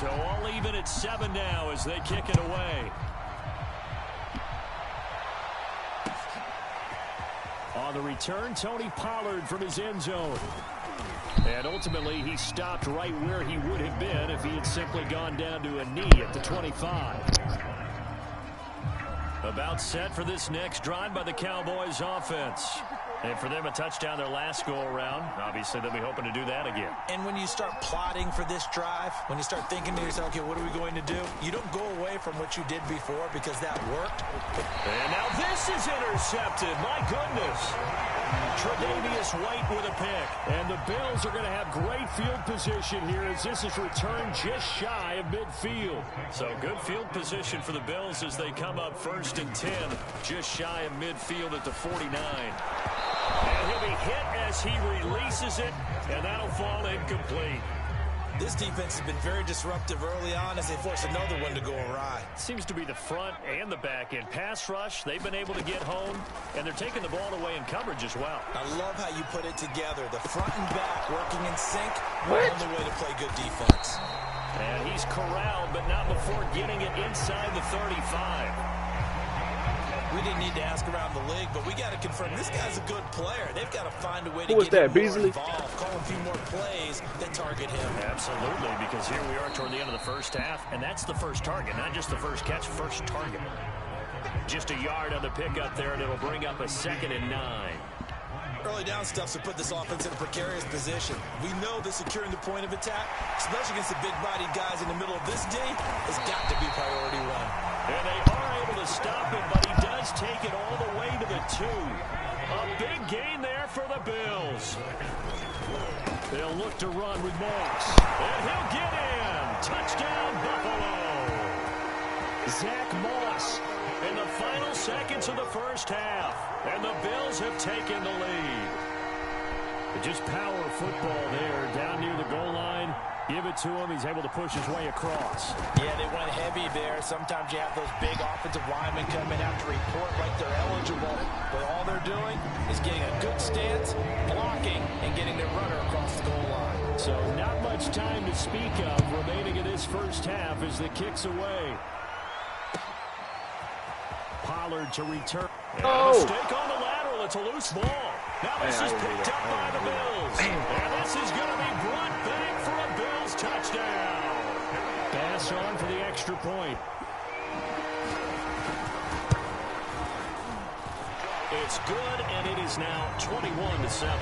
So all even at 7 now as they kick it away. On the return, Tony Pollard from his end zone. And ultimately, he stopped right where he would have been if he had simply gone down to a knee at the 25. About set for this next drive by the Cowboys offense. And for them, a touchdown their last go-around. Obviously, they'll be hoping to do that again. And when you start plotting for this drive, when you start thinking to yourself, okay, what are we going to do? You don't go away from what you did before because that worked. And now this is intercepted. My goodness. Tre'Davious White with a pick. And the Bills are going to have great field position here as this is returned just shy of midfield. So good field position for the Bills as they come up 1st and 10, just shy of midfield at the 49. And he'll be hit as he releases it, and that'll fall incomplete. This defense has been very disruptive early on as they force another one to go awry. Seems to be the front and the back end. Pass rush, they've been able to get home, and they're taking the ball away in coverage as well. I love how you put it together. The front and back working in sync. We're on the way to play good defense. And he's corralled, but not before getting it inside the 35. We didn't need to ask around the league, but we got to confirm this guy's a good player. They've got to find a way to get him more involved, call a few more plays that target him. Absolutely, because here we are toward the end of the first half, and that's the first target, not just the first catch, first target. Just a yard on the pickup there, and it'll bring up a 2nd and 9. Early down stuff to put this offense in a precarious position. We know that securing the point of attack, especially against the big-bodied guys in the middle of this D, has got to be priority one. And they are able to stop him, but he does take it all the way to the 2. A big gain there for the Bills. They'll look to run with Moss. And he'll get in. Touchdown, Buffalo. Zach Moss in the final seconds of the first half. And the Bills have taken the lead. Just power football there down near the goal line. Give it to him. He's able to push his way across. Yeah, they went heavy there. Sometimes you have those big offensive linemen come in, have to report like they're eligible. But all they're doing is getting a good stance, blocking, and getting their runner across the goal line. So not much time to speak of remaining in this first half as the kick's away. Pollard to return. Oh! Mistake on the lateral. It's a loose ball. Now this is picked up by the Bills. And this is going to be brought back for a Bills touchdown. Pass on for the extra point. It's good, and it is now 21-7.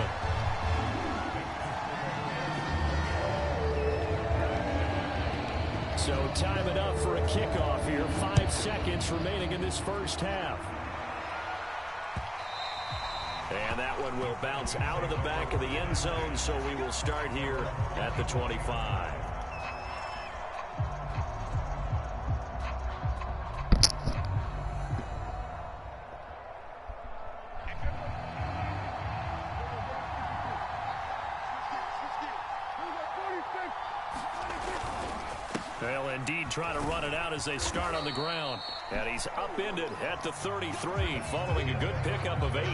So time it up for a kickoff here. 5 seconds remaining in this first half. And that one will bounce out of the back of the end zone, so we will start here at the 25. They'll indeed try to run it out as they start on the ground. And he's upended at the 33 following a good pickup of 8.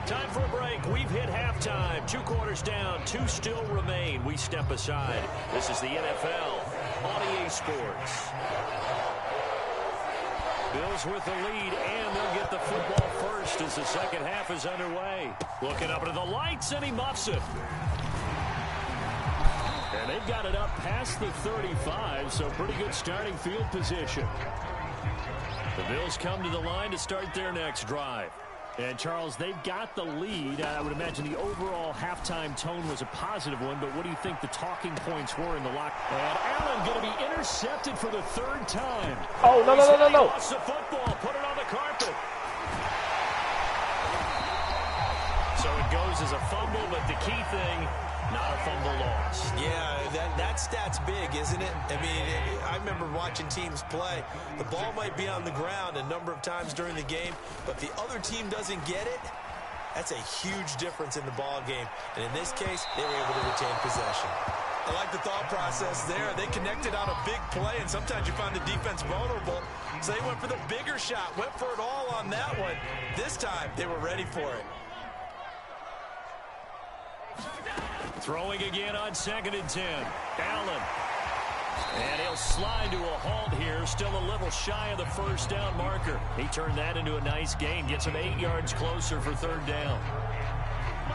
Time for a break. We've hit halftime. 2 quarters down. 2 still remain. We step aside. This is the NFL on EA Sports. Bills with the lead, and they'll get the football first as the second half is underway. Looking up into the lights, and he muffs it. And they've got it up past the 35, so pretty good starting field position. The Bills come to the line to start their next drive. And, Charles, they've got the lead. I would imagine the overall halftime tone was a positive one, but what do you think the talking points were in the lock? And Allen going to be intercepted for the 3rd time. Oh, no. Lost the football, put it on the carpet. So it goes as a fumble, but the key thing, not a fumble loss. Yeah, that stat's big, isn't it? I mean, I remember watching teams play. The ball might be on the ground a number of times during the game, but if the other team doesn't get it, that's a huge difference in the ball game. And in this case, they were able to retain possession. I like the thought process there. They connected on a big play, and sometimes you find the defense vulnerable. So they went for the bigger shot, went for it all on that one. This time, they were ready for it. Throwing again on 2nd and 10. Allen. And he'll slide to a halt here, still a little shy of the first down marker. He turned that into a nice gain, gets him 8 yards closer for third down.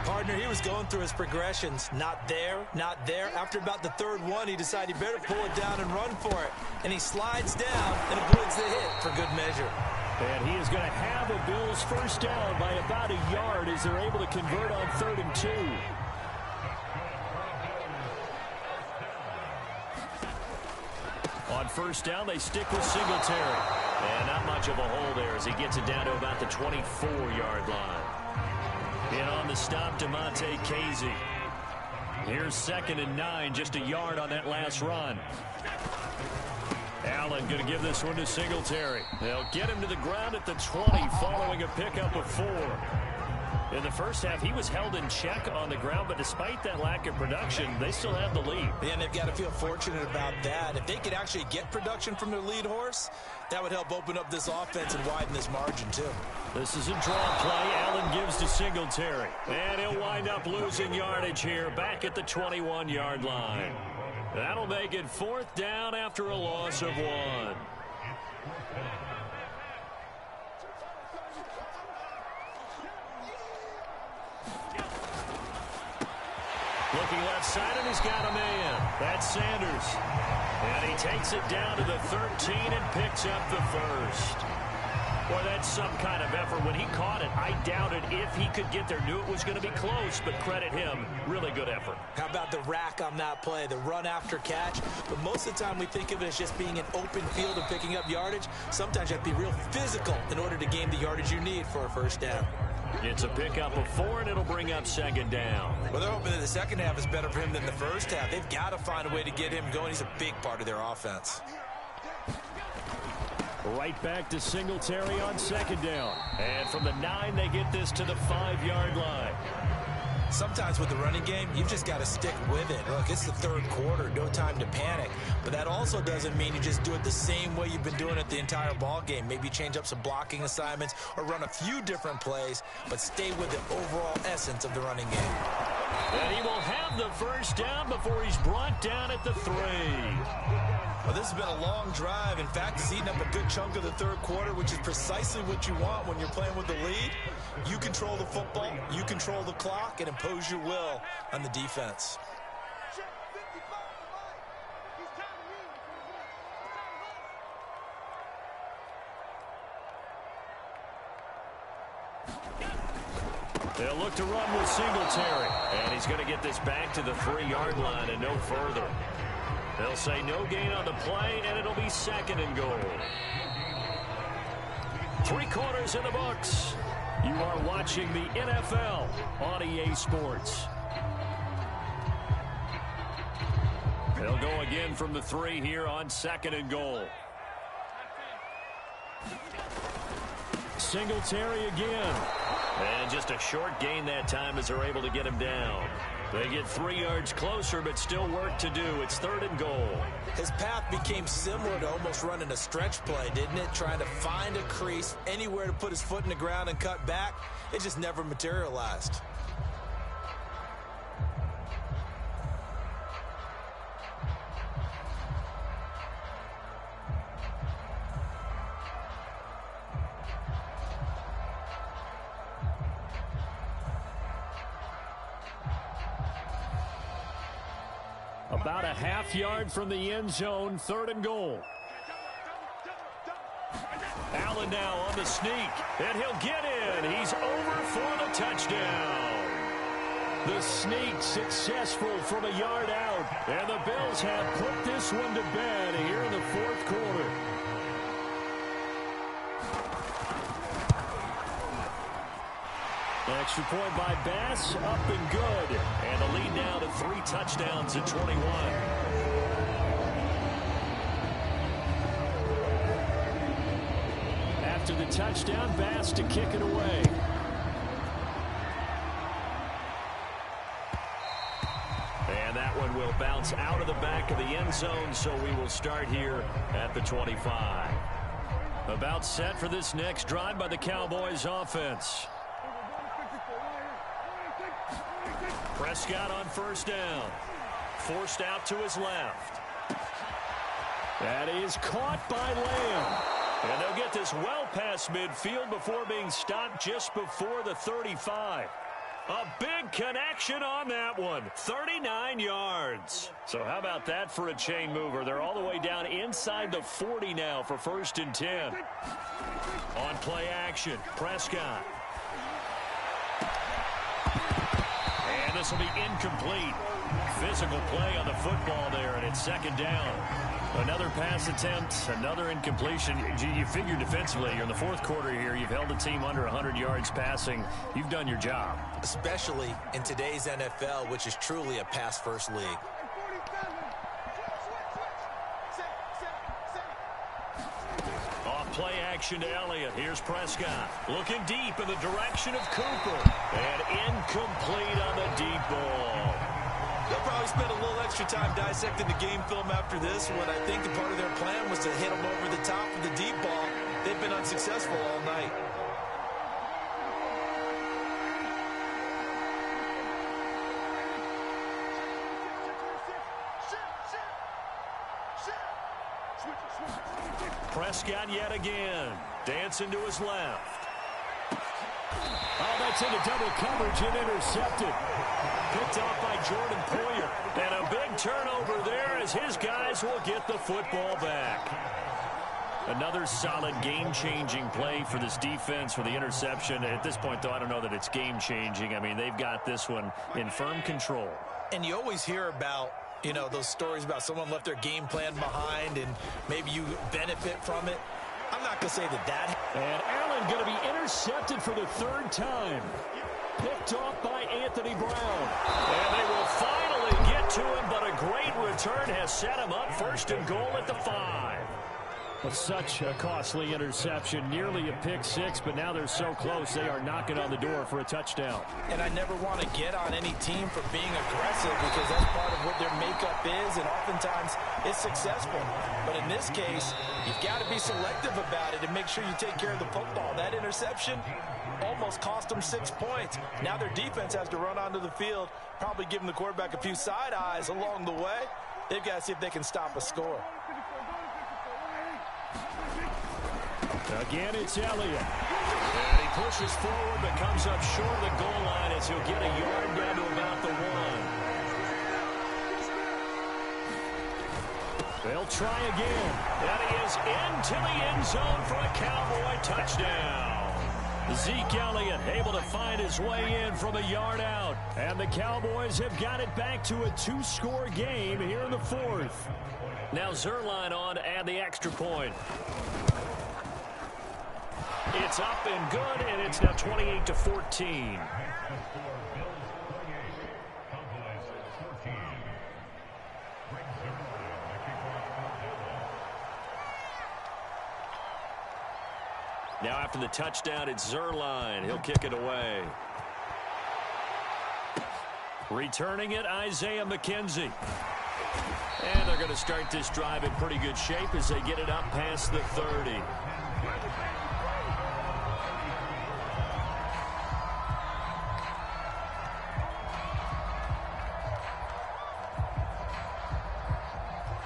Partner, he was going through his progressions. Not there, not there. After about the third one, he decided he better pull it down and run for it. And he slides down and avoids the hit for good measure. And he is going to have a Bills first down by about a yard as they're able to convert on 3rd and 2. On first down, they stick with Singletary. And not much of a hole there as he gets it down to about the 24-yard line. In on the stop, Damontae Kazee. Here's 2nd and 9, just a yard on that last run. Allen going to give this one to Singletary. They'll get him to the ground at the 20 following a pickup of 4. In the first half, he was held in check on the ground, but despite that lack of production, they still have the lead. Yeah, and they've got to feel fortunate about that. If they could actually get production from their lead horse, that would help open up this offense and widen this margin, too. This is a draw play. Allen gives to Singletary. And he'll wind up losing yardage here back at the 21-yard line. That'll make it 4th down after a loss of 1. Looking left side, and he's got a man. That's Sanders. And he takes it down to the 13 and picks up the first. Boy, that's some kind of effort. When he caught it, I doubted if he could get there. Knew it was going to be close, but credit him. Really good effort. How about the rack on that play, the run after catch? But most of the time we think of it as just being an open field and picking up yardage. Sometimes you have to be real physical in order to gain the yardage you need for a first down. It's a pickup of 4, and it'll bring up 2nd down. Well, they're hoping that the second half is better for him than the first half. They've got to find a way to get him going. He's a big part of their offense. Right back to Singletary on 2nd down. And from the 9, they get this to the 5-yard line. Sometimes with the running game, you've just got to stick with it. Look, it's the 3rd quarter, no time to panic. But that also doesn't mean you just do it the same way you've been doing it the entire ball game. Maybe change up some blocking assignments or run a few different plays, but stay with the overall essence of the running game. And he will have the first down before he's brought down at the 3. Well, this has been a long drive. In fact, it's eaten up a good chunk of the 3rd quarter, which is precisely what you want when you're playing with the lead. You control the football, you control the clock, and impose your will on the defense. They'll look to run with Singletary. And he's going to get this back to the 3-yard line and no further. They'll say no gain on the play, and it'll be 2nd and goal. 3 quarters in the books. You are watching the NFL on EA Sports. They'll go again from the 3 here on 2nd and goal. Singletary again. And just a short gain that time as they're able to get him down. They get 3 yards closer, but still work to do. It's 3rd and goal. His path became similar to almost running a stretch play, didn't it? Trying to find a crease, anywhere to put his foot in the ground and cut back. It just never materialized. About a half-yard from the end zone, 3rd and goal. Allen now on the sneak, and he'll get in. He's over for the touchdown. The sneak successful from a yard out, and the Bills have put this one to bed here in the 4th quarter. Extra point by Bass, up and good. And the lead now to 3 touchdowns at 21. After the touchdown, Bass to kick it away. And that one will bounce out of the back of the end zone, so we will start here at the 25. About set for this next drive by the Cowboys offense. Prescott on first down. Forced out to his left. That is caught by Lamb. And they'll get this well past midfield before being stopped just before the 35. A big connection on that one. 39 yards. So how about that for a chain mover? They're all the way down inside the 40 now for 1st and 10. On play action, Prescott. And this will be incomplete. Physical play on the football there, and it's 2nd down. Another pass attempt, another incompletion. You figure defensively, you're in the 4th quarter here. You've held the team under 100 yards passing. You've done your job. Especially in today's NFL, which is truly a pass-first league. Off play action to Elliott. Here's Prescott. Looking deep in the direction of Cooper. And incomplete on the deep ball. They'll probably spend a little extra time dissecting the game film after this one. I think the part of their plan was to hit them over the top of the deep ball. They've been unsuccessful all night. Prescott yet again. Dancing to his left. Oh, that's into double coverage and intercepted. Picked off by Jordan Poyer. And a big turnover there as his guys will get the football back. Another solid game-changing play for this defense for the interception. At this point, though, I don't know that it's game-changing. I mean, they've got this one in firm control. And you always hear about, you know, those stories about someone left their game plan behind and maybe you benefit from it. I'm not going to say that. And Allen going to be intercepted for the 3rd time. Picked off by Anthony Brown. And they will finally get to him, but a great return has set him up 1st and goal at the 5. Well, such a costly interception, nearly a pick 6, but now they're so close they are knocking on the door for a touchdown. And I never want to get on any team for being aggressive because that's part of what their makeup is, and oftentimes it's successful. But in this case, you've got to be selective about it and make sure you take care of the football. That interception almost cost them 6 points. Now their defense has to run onto the field, probably giving the quarterback a few side eyes along the way. They've got to see if they can stop a score. Again, it's Elliott. And he pushes forward but comes up short of the goal line as he'll get a yard down to about the 1. They'll try again. And he is into the end zone for a Cowboy touchdown. Zeke Elliott able to find his way in from a yard out. And the Cowboys have got it back to a 2-score game here in the 4th. Now Zuerlein on to add the extra point. It's up and good, and it's now 28-14. Now after the touchdown, it's Zuerlein. He'll kick it away. Returning it, Isaiah McKenzie. And they're going to start this drive in pretty good shape as they get it up past the 30.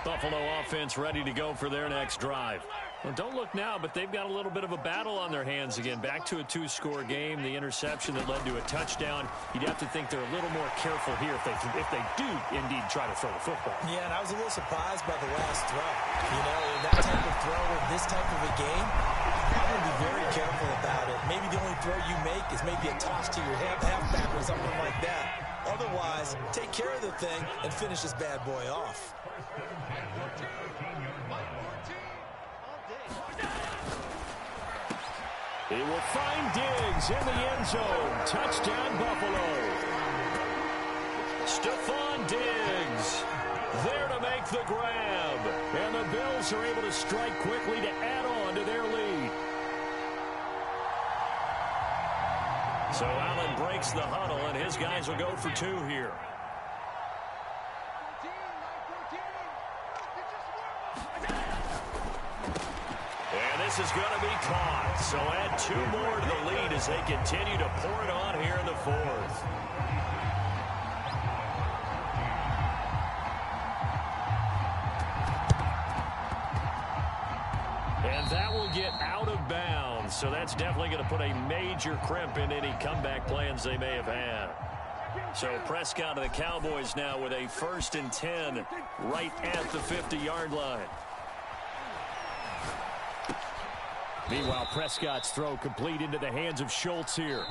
Buffalo offense ready to go for their next drive. Well, don't look now, but they've got a little bit of a battle on their hands again. Back to a 2-score game. The interception that led to a touchdown. You'd have to think they're a little more careful here if they do indeed try to throw the football. Yeah, and I was a little surprised by the last throw. You know, in that type of throw in this type of a game, I'm going to be very careful about it. Maybe the only throw you make is maybe a toss to your halfback or something like that. Otherwise, take care of the thing and finish this bad boy off. He will find Diggs in the end zone. Touchdown, Buffalo. Stephon Diggs there to make the grab. And the Bills are able to strike quickly to add on to their lead. So Allen breaks the huddle, and his guys will go for 2 here. This is going to be caught. So add 2 more to the lead as they continue to pour it on here in the 4th. That will get out of bounds, so that's definitely going to put a major crimp in any comeback plans they may have had. So Prescott of the Cowboys now with a 1st and 10 right at the 50-yard line. Meanwhile, Prescott's throw complete into the hands of Schultz here.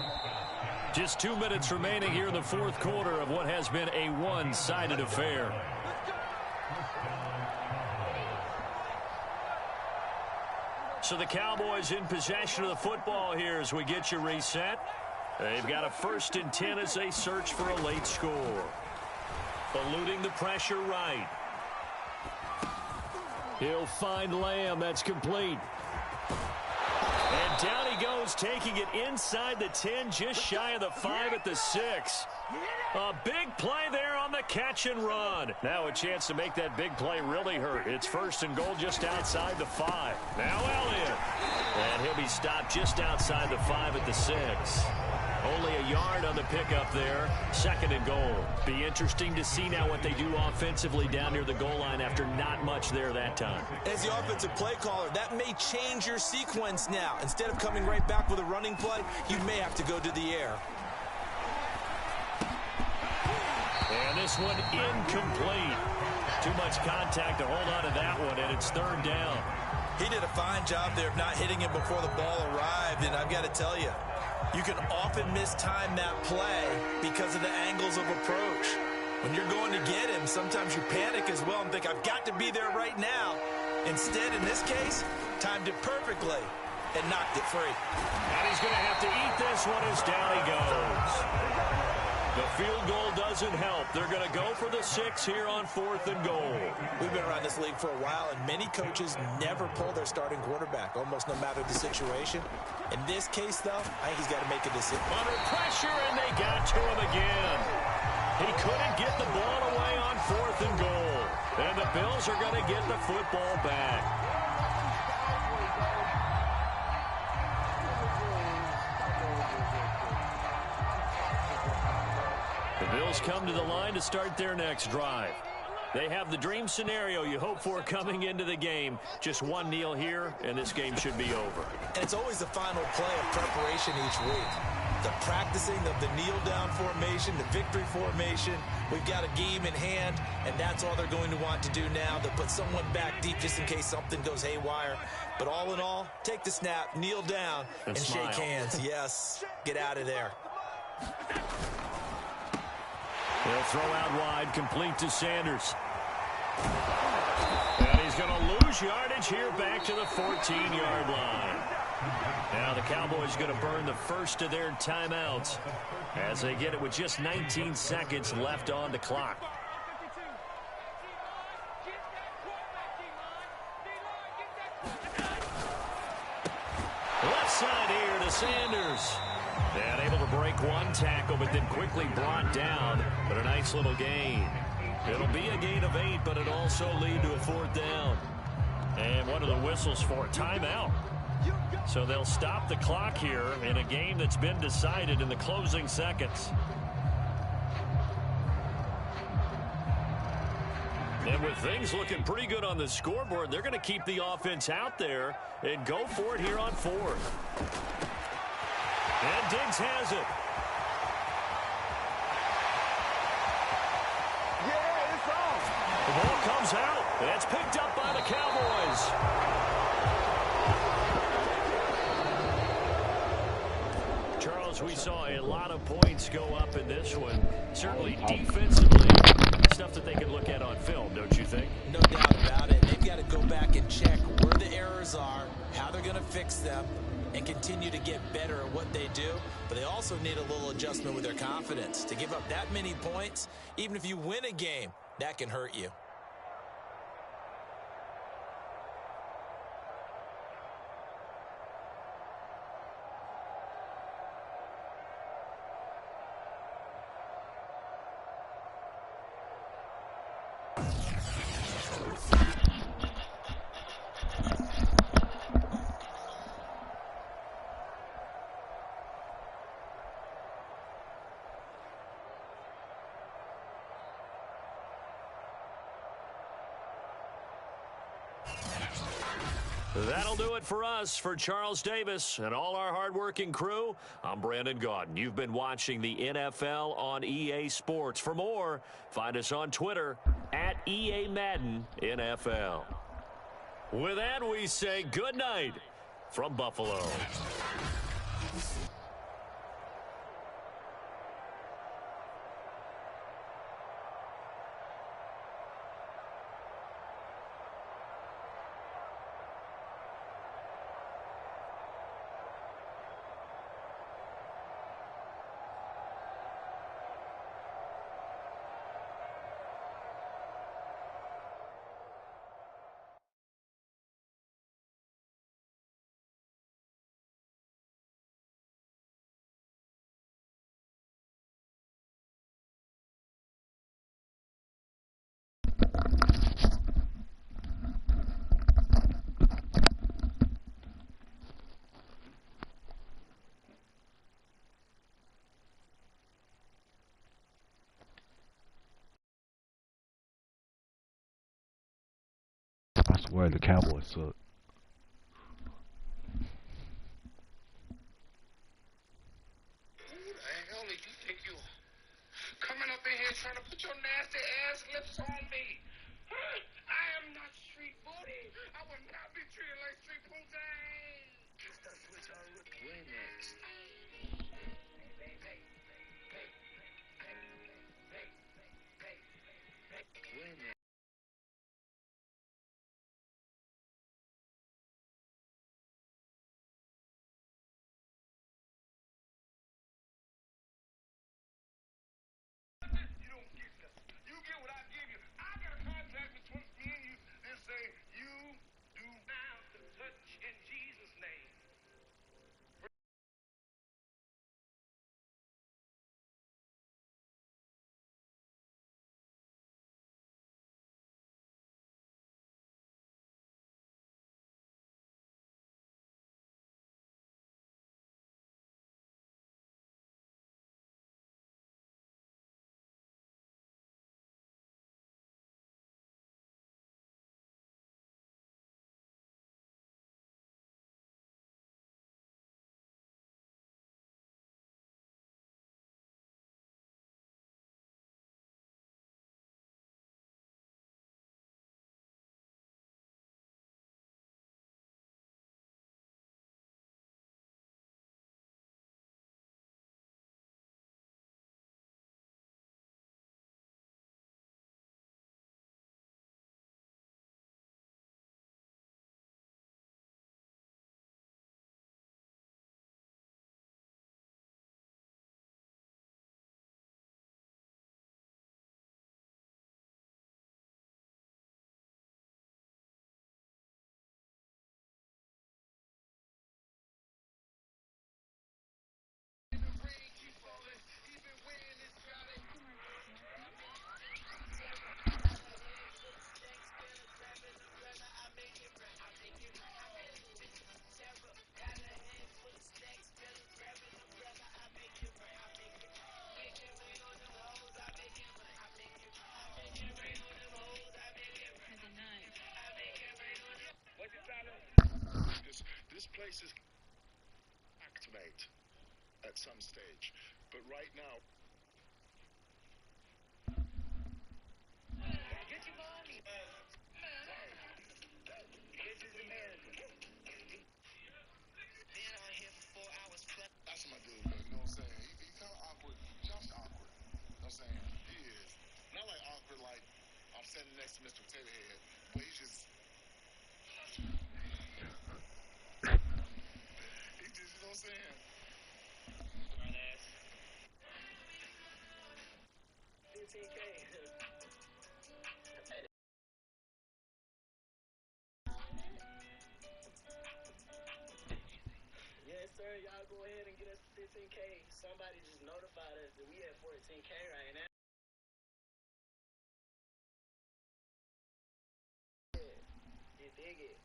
Just 2 minutes remaining here in the 4th quarter of what has been a one-sided affair. So the Cowboys in possession of the football here as we get you reset. They've got a 1st and 10 as they search for a late score. Eluding the pressure right. He'll find Lamb. That's complete. And down he goes, taking it inside the 10, just shy of the 5 at the 6. A big play there on the catch and run. Now a chance to make that big play really hurt. It's 1st and goal just outside the 5. Now Elliott. And he'll be stopped just outside the 5 at the 6. Only a yard on the pickup there. 2nd and goal. Be interesting to see now what they do offensively down near the goal line after not much there that time. As the offensive play caller, that may change your sequence now. Instead of coming right back with a running play, you may have to go to the air. And this one incomplete. Too much contact to hold on to that one, and it's 3rd down. He did a fine job there of not hitting him before the ball arrived, and I've got to tell you, you can often mistime that play because of the angles of approach. When you're going to get him, sometimes you panic as well and think, I've got to be there right now. Instead, in this case, timed it perfectly and knocked it free. And he's going to have to eat this one as down he goes. The field goal doesn't help. They're going to go for the 6 here on 4th and goal. We've been around this league for a while, and many coaches never pull their starting quarterback, almost no matter the situation. In this case, though, I think he's got to make a decision. Under pressure, and they got to him again. He couldn't get the ball away on 4th and goal. And the Bills are going to get the football back. The Bills come to the line to start their next drive. They have the dream scenario you hope for coming into the game. Just one kneel here, and this game should be over. And it's always the final play of preparation each week. The practicing of the kneel-down formation, the victory formation. We've got a game in hand, and that's all they're going to want to do now. They'll put someone back deep just in case something goes haywire. But all in all, take the snap, kneel down, and shake hands. Yes, get out of there. They'll throw out wide, complete to Sanders. And he's going to lose yardage here back to the 14-yard line. Now the Cowboys going to burn the first of their timeouts as they get it with just 19 seconds left on the clock. Left side here to Sanders. And able to break one tackle, but then quickly brought down. But a nice little gain. It'll be a gain of 8, but it'll also lead to a 4th down. And one of the whistles for a timeout. So they'll stop the clock here in a game that's been decided in the closing seconds. And with things looking pretty good on the scoreboard, they're going to keep the offense out there and go for it here on 4th. And Diggs has it. Yeah, it's on. The ball comes out, and it's picked up by the Cowboys. Charles, we saw a lot of points go up in this one. Certainly defensively, stuff that they can look at on film, don't you think? No doubt about it. They've got to go back and check where the errors are, how they're going to fix them, and continue to get better at what they do. But they also need a little adjustment with their confidence. To give up that many points, even if you win a game, that can hurt you. That'll do it for us. For Charles Davis and all our hardworking crew, I'm Brandon Gaudin. You've been watching the NFL on EA Sports. For more, find us on Twitter at EA Madden NFL. With that, we say good night from Buffalo. I swear the Cowboys suck. Coming up in here trying to put your nasty ass lips on me. Huh? I am not street booty. I will not be treated like street booty. We're next. You don't get nothing. You get what I give you. I got a contract between me and you that say you do now to touch in Jesus' name. This place is activate at some stage, but right now. Get your money. This is America. Been on here for 4 hours plus. That's my dude, man. You know what I'm saying? He kind of awkward. Josh awkward. You know what I'm saying? He is. Not like awkward like I'm sitting next to Mr. Potato Head, but he's just. He just, you know what I'm saying? Smart ass. 15K. Yes, sir. Y'all go ahead and get us 15K. Somebody just notified us that we at 14K right now. You dig it?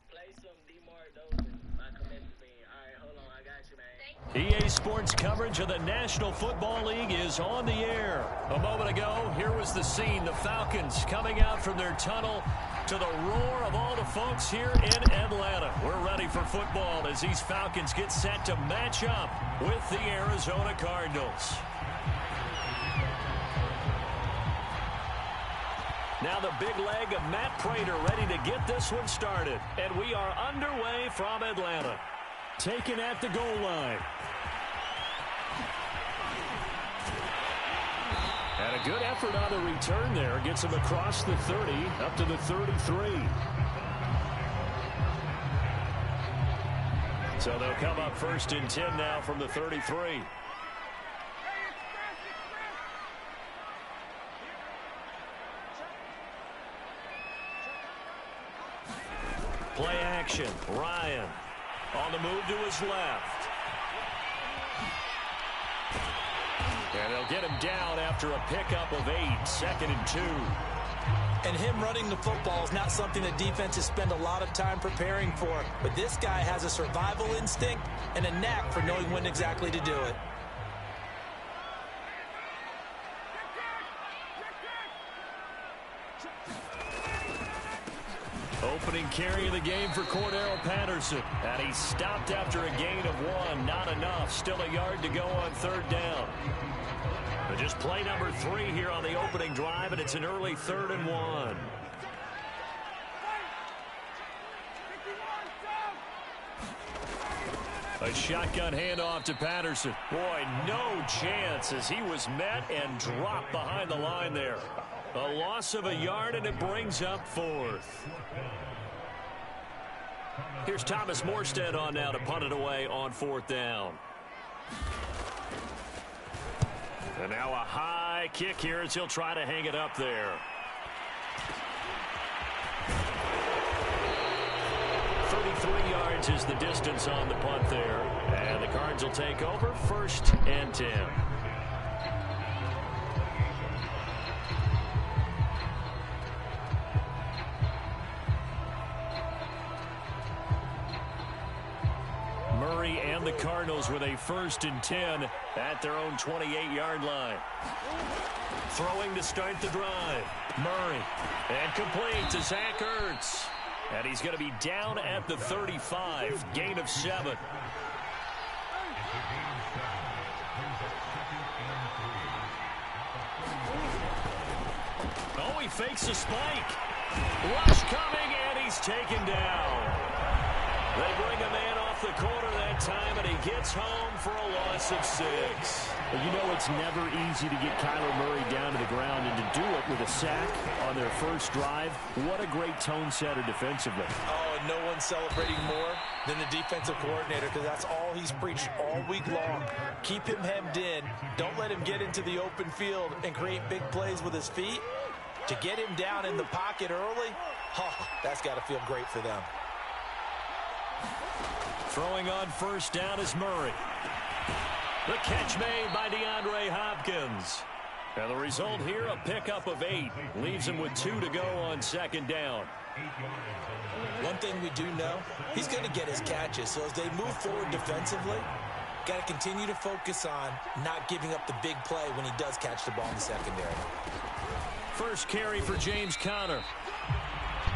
Play some DeMar Dozen by Commitment. All right, hold on. I got you, man. Thank you. EA Sports coverage of the National Football League is on the air. A moment ago, here was the scene. The Falcons coming out from their tunnel to the roar of all the folks here in Atlanta. We're ready for football as these Falcons get set to match up with the Arizona Cardinals. Now the big leg of Matt Prater ready to get this one started. And we are underway from Atlanta. Taken at the goal line. And a good effort on the return there. Gets him across the 30, up to the 33. So they'll come up 1st and 10 now from the 33. Play action. Ryan on the move to his left. And they'll get him down after a pickup of 8, 2nd and 2. And him running the football is not something that defenses spend a lot of time preparing for. But this guy has a survival instinct and a knack for knowing when exactly to do it. Opening carry of the game for Cordero Patterson. And he stopped after a gain of 1. Not enough. Still a yard to go on 3rd down. But just play number 3 here on the opening drive, and it's an early 3rd and 1. A shotgun handoff to Patterson. Boy, no chance as he was met and dropped behind the line there. A loss of a yard, and it brings up 4th. Here's Thomas Morstead on now to punt it away on 4th down. And now a high kick here as he'll try to hang it up there. 33 yards is the distance on the punt there. And the Cards will take over 1st and 10. Murray and the Cardinals with a 1st and 10 at their own 28-yard line. Throwing to start the drive. Murray. And complete to Zach Ertz. And he's going to be down at the 35. Gain of 7. Oh, he fakes a spike. Rush coming, and he's taken down. They bring a man off the corner that time, and he gets home for a loss of 6. Well, you know it's never easy to get Kyler Murray down to the ground, and to do it with a sack on their first drive, what a great tone setter defensively. Oh, and no one's celebrating more than the defensive coordinator, because that's all he's preached all week long. Keep him hemmed in. Don't let him get into the open field and create big plays with his feet. To get him down in the pocket early, that's got to feel great for them. Throwing on 1st down is Murray. The catch made by DeAndre Hopkins. And the result here, a pickup of 8. Leaves him with 2 to go on 2nd down. One thing we do know, he's going to get his catches. So as they move forward defensively, got to continue to focus on not giving up the big play when he does catch the ball in the secondary. First carry for James Conner.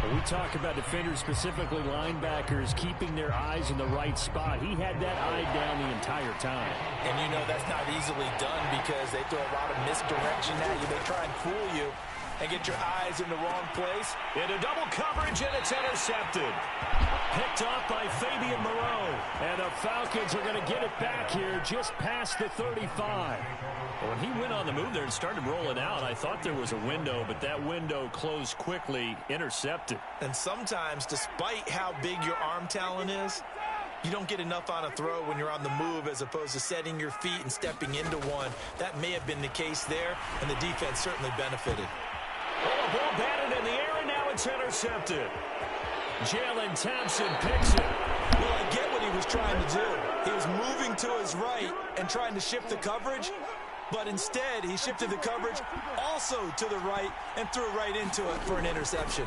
When we talk about defenders, specifically linebackers, keeping their eyes in the right spot. He had that eye down the entire time. And you know that's not easily done because they throw a lot of misdirection at you. They try and fool you and get your eyes in the wrong place. Into double coverage, and it's intercepted. Picked off by Fabian Moreau. And the Falcons are going to get it back here just past the 35. When he went on the move there and started rolling out, I thought there was a window, but that window closed quickly, intercepted. And sometimes, despite how big your arm talent is, you don't get enough on a throw when you're on the move as opposed to setting your feet and stepping into one. That may have been the case there, and the defense certainly benefited. Oh, a ball batted in the air, and now it's intercepted. Jalen Thompson picks it. Well, I get what he was trying to do. He was moving to his right and trying to shift the coverage, but instead he shifted the coverage also to the right and threw right into it for an interception.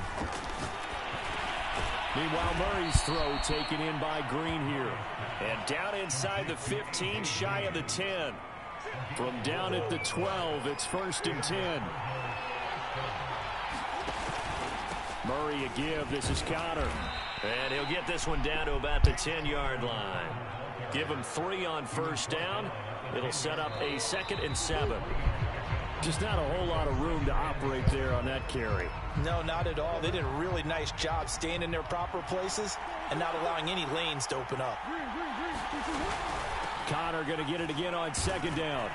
Meanwhile, Murray's throw taken in by Green here. And down inside the 15, shy of the 10. From down at the 12, it's 1st and 10. Murray a give. This is Connor. And he'll get this one down to about the 10-yard line. Give him 3 on 1st down. It'll set up a 2nd and 7. Just not a whole lot of room to operate there on that carry. No, not at all. They did a really nice job staying in their proper places and not allowing any lanes to open up. Connor going to get it again on 2nd down.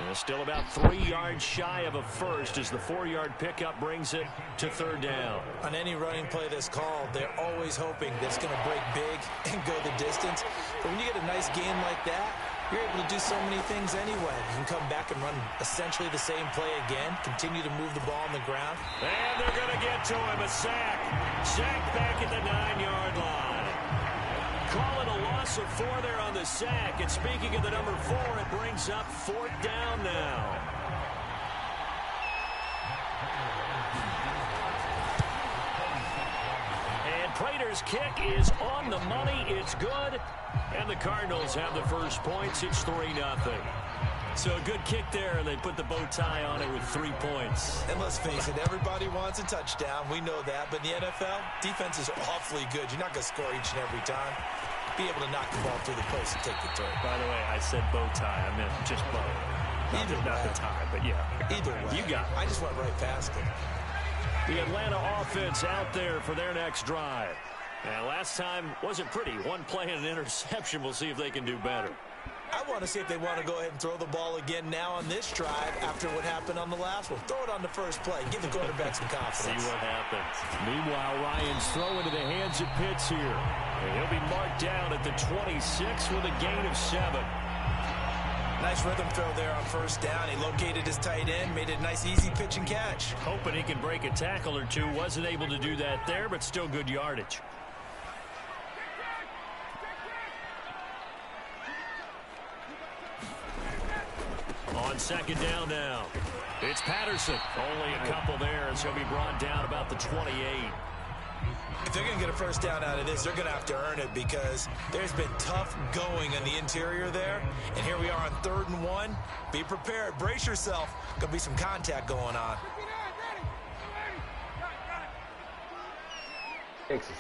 And still about 3 yards shy of a first as the 4-yard pickup brings it to 3rd down. On any running play that's called, they're always hoping that it's going to break big and go the distance. But when you get a nice gain like that, you're able to do so many things anyway. You can come back and run essentially the same play again, continue to move the ball on the ground. And they're going to get to him, a sack. Sack back at the 9-yard line. Call it a loss of 4 there on the sack. And speaking of the number 4, it brings up 4th down now. And Prater's kick is on the money. It's good. And the Cardinals have the first points. It's 3-0. So a good kick there, and they put the bow tie on it with 3 points. And let's face it, everybody wants a touchdown. We know that. But in the NFL, defenses are awfully good. You're not going to score each and every time. Be able to knock the ball through the post and take the turn. By the way, I said bow tie. I meant just bow. Not the tie, but yeah. Either way. You got it. I just went right past it. The Atlanta offense out there for their next drive. And last time wasn't pretty. One play and an interception. We'll see if they can do better. I want to see if they want to go ahead and throw the ball again now on this drive after what happened on the last one. Throw it on the first play. Give the quarterback some confidence. See what happens. Meanwhile, Ryan's throw into the hands of Pitts here. And he'll be marked down at the 26 with a gain of 7. Nice rhythm throw there on 1st down. He located his tight end, made it a nice easy pitch and catch. Hoping he can break a tackle or two. Wasn't able to do that there, but still good yardage. On 2nd down now. It's Patterson. Only a couple there as he'll be brought down about the 28. If they're going to get a 1st down out of this, they're going to have to earn it because there's been tough going on the interior there. And here we are on 3rd and 1. Be prepared. Brace yourself. Going to be some contact going on. Texas.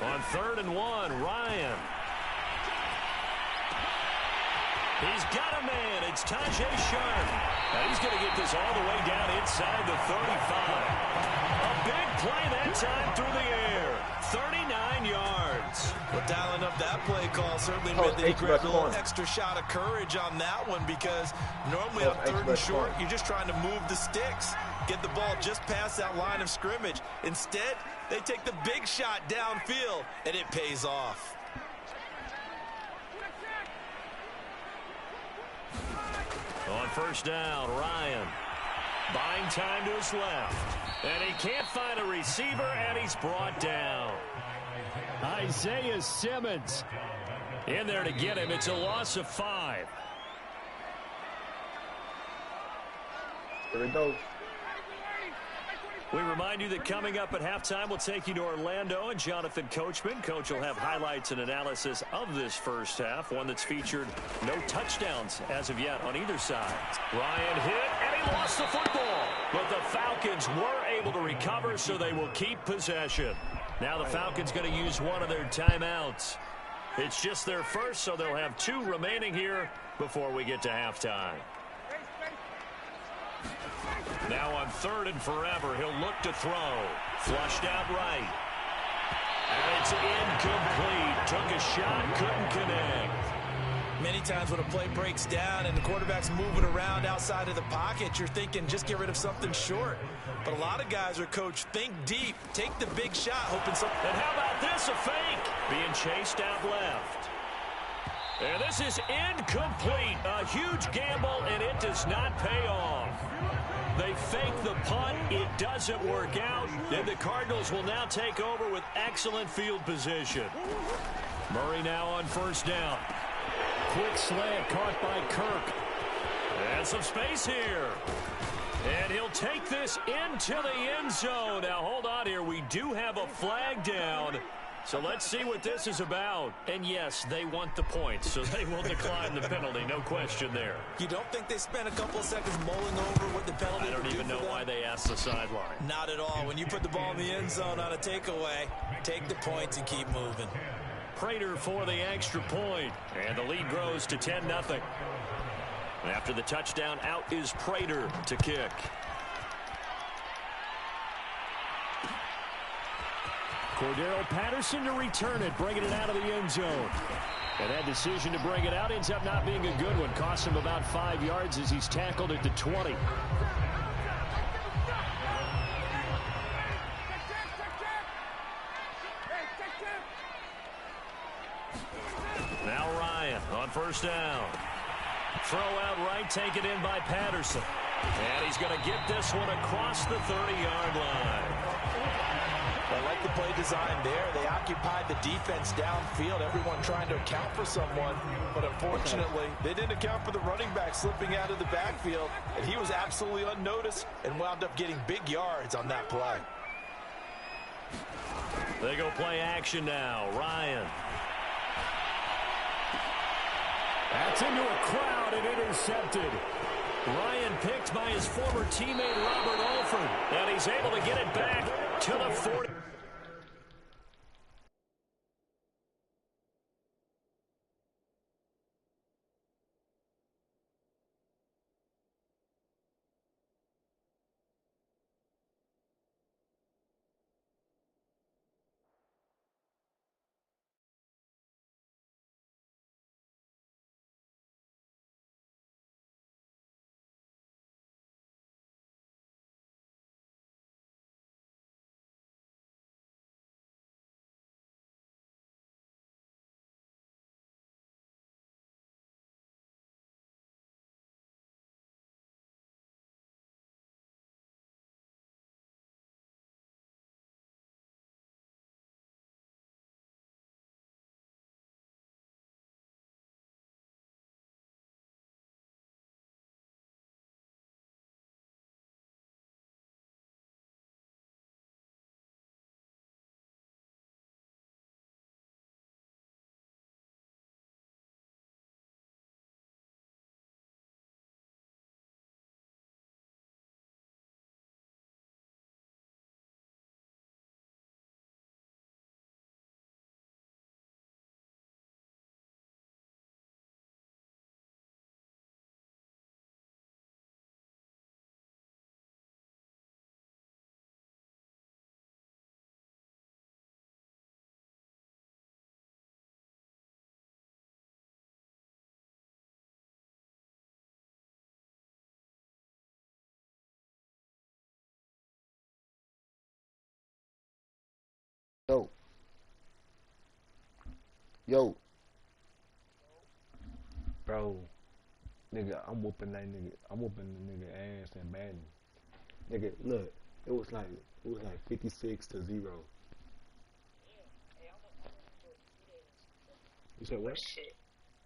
On 3rd and 1, Ryan. He's got a man. It's Tajay Sharp. Now he's going to get this all the way down inside the 35. A big play that time through the air. 39 yards. Well, dialing up that play call certainly meant that he grabbed a little extra shot of courage on that one because normally on 3rd and short, you're just trying to move the sticks. Get the ball just past that line of scrimmage. Instead, they take the big shot downfield, and it pays off. On 1st down, Ryan. Buying time to his left. And he can't find a receiver, and he's brought down. Isaiah Simmons in there to get him. It's a loss of 5. Here we go. We remind you that coming up at halftime, we'll take you to Orlando and Jonathan Coachman. Coach will have highlights and analysis of this first half, one that's featured no touchdowns as of yet on either side. Ryan hit, and he lost the football. But the Falcons were able to recover, so they will keep possession. Now the Falcons going to use one of their timeouts. It's just their first, so they'll have 2 remaining here before we get to halftime. Now on 3rd and forever, he'll look to throw. Flushed out right. And it's incomplete. Took a shot, couldn't connect. Many times when a play breaks down and the quarterback's moving around outside of the pocket, you're thinking just get rid of something short. But a lot of guys are coached, think deep, take the big shot, hoping something. And how about this, a fake? Being chased out left. And this is incomplete. A huge gamble, and it does not pay off. They fake the punt. It doesn't work out. And the Cardinals will now take over with excellent field position. Murray now on 1st down. Quick slant caught by Kirk. And got some space here. And he'll take this into the end zone. Now, hold on here. We do have a flag down. So let's see what this is about. And, yes, they want the points, so they will decline the penalty. No question there. You don't think they spent a couple of seconds mulling over what the penalty I don't even know why they asked the sideline. Not at all. When you put the ball in the end zone on a takeaway, take the points and keep moving. Prater for the extra point. And the lead grows to 10-0. After the touchdown, out is Prater to kick. Cordero Patterson to return it, bringing it out of the end zone. And that decision to bring it out ends up not being a good one. Costs him about 5 yards as he's tackled at the 20. Now Ryan on first down. Throw out right, take it in by Patterson. And he's going to get this one across the 30-yard line. I like the play design there. They occupied the defense downfield, everyone trying to account for someone. But unfortunately, they didn't account for the running back slipping out of the backfield. And he was absolutely unnoticed and wound up getting big yards on that play. They go play action now. Ryan. That's into a crowd and intercepted. Ryan picked by his former teammate Robert Alford. And he's able to get it back to the 40. Yo. Yo. Bro. Nigga, I'm whooping that nigga. I'm whooping the nigga ass and Madden. Nigga, look. It was like 56-0. You said what? Shit.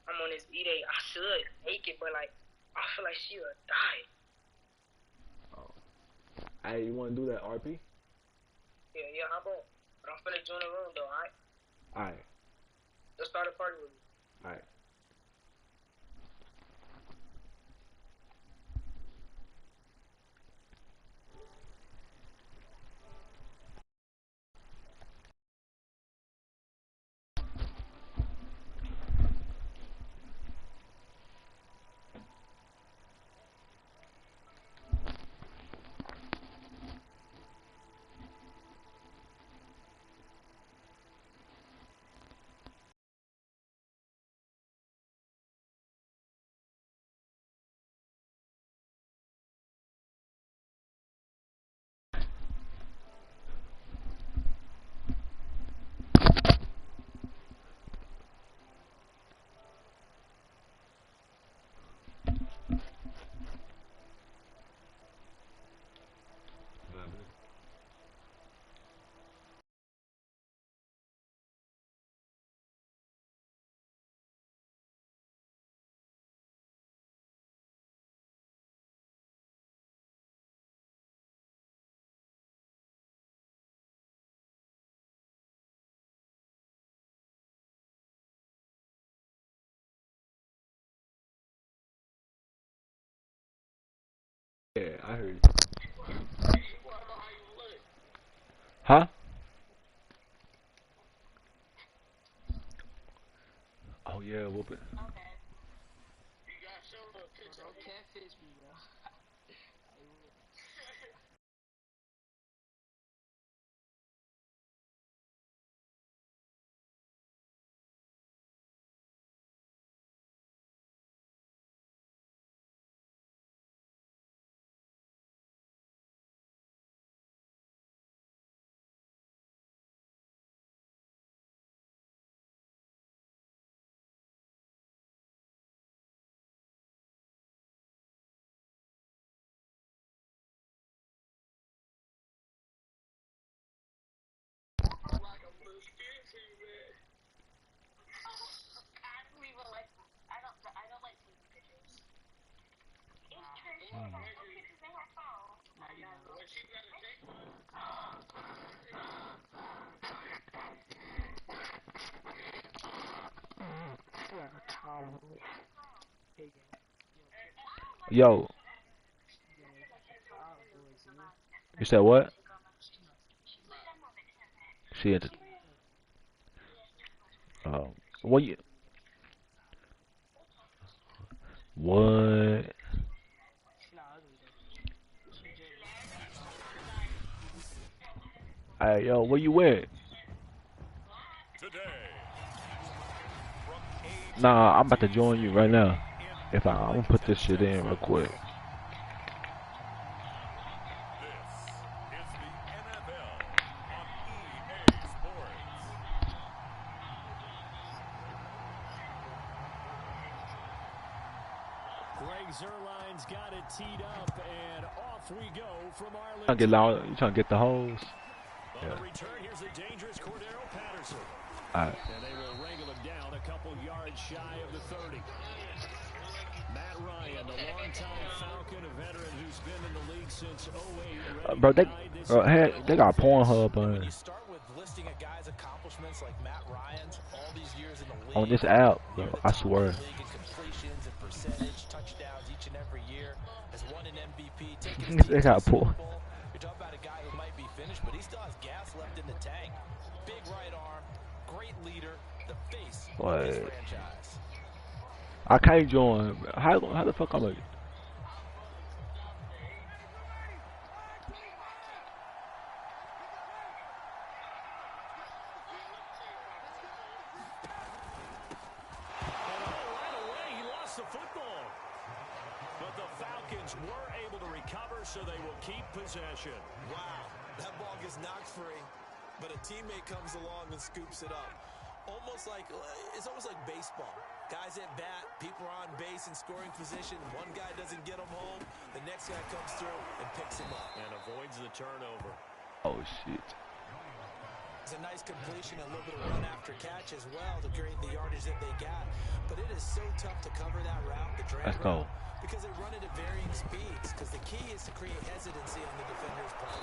I'm on this E-Day. I should make it, but like, I feel like she would die. Oh. Hey, you wanna do that RP? Yeah, how about? But I'm finna join the room though, alright? Alright. Let's start a party with me. Alright. Yeah, I heard you. Huh? Oh yeah, whoop it. Yo, you said what? She entered. What you? What? Hey, yo, where you at? Nah, I'm about to join you right now. I'm gonna put this shit in real quick. Greg Zuerlein's got it teed up, and off we go from Arlington. You trying to get the hose? On the return, here's the dangerous Cordero Patterson. Alright. And they will wrangle him down a couple yards shy of the 30. Matt Ryan, the longtime Falcon, a veteran who's been in the league since 08. Bro, they got Pornhub When you start with listing a guy's accomplishments like Matt Ryan's, all these years in the league, on this app, bro, I swear. completions and percentage, touchdowns each and every year, has won an MVP, They got porn. You're talking about a guy who might be finished, but he still has gas left in the tank. Big right arm, great leader, the face of this franchise. I can't join. How the fuck I'm gonna? Were able to recover, so they will keep possession. Wow, that ball gets knocked free, but a teammate comes along and scoops it up. It's almost like baseball. Guys at bat, people are on base in scoring position. One guy doesn't get them home, the next guy comes through and picks him up. And avoids the turnover. Oh shit. It's a nice completion, a little bit of run after catch as well to create the yardage that they got. But it is so tough to cover that route, the drag route, because they run it at varying speeds. Because the key is to create hesitancy on the defender's part.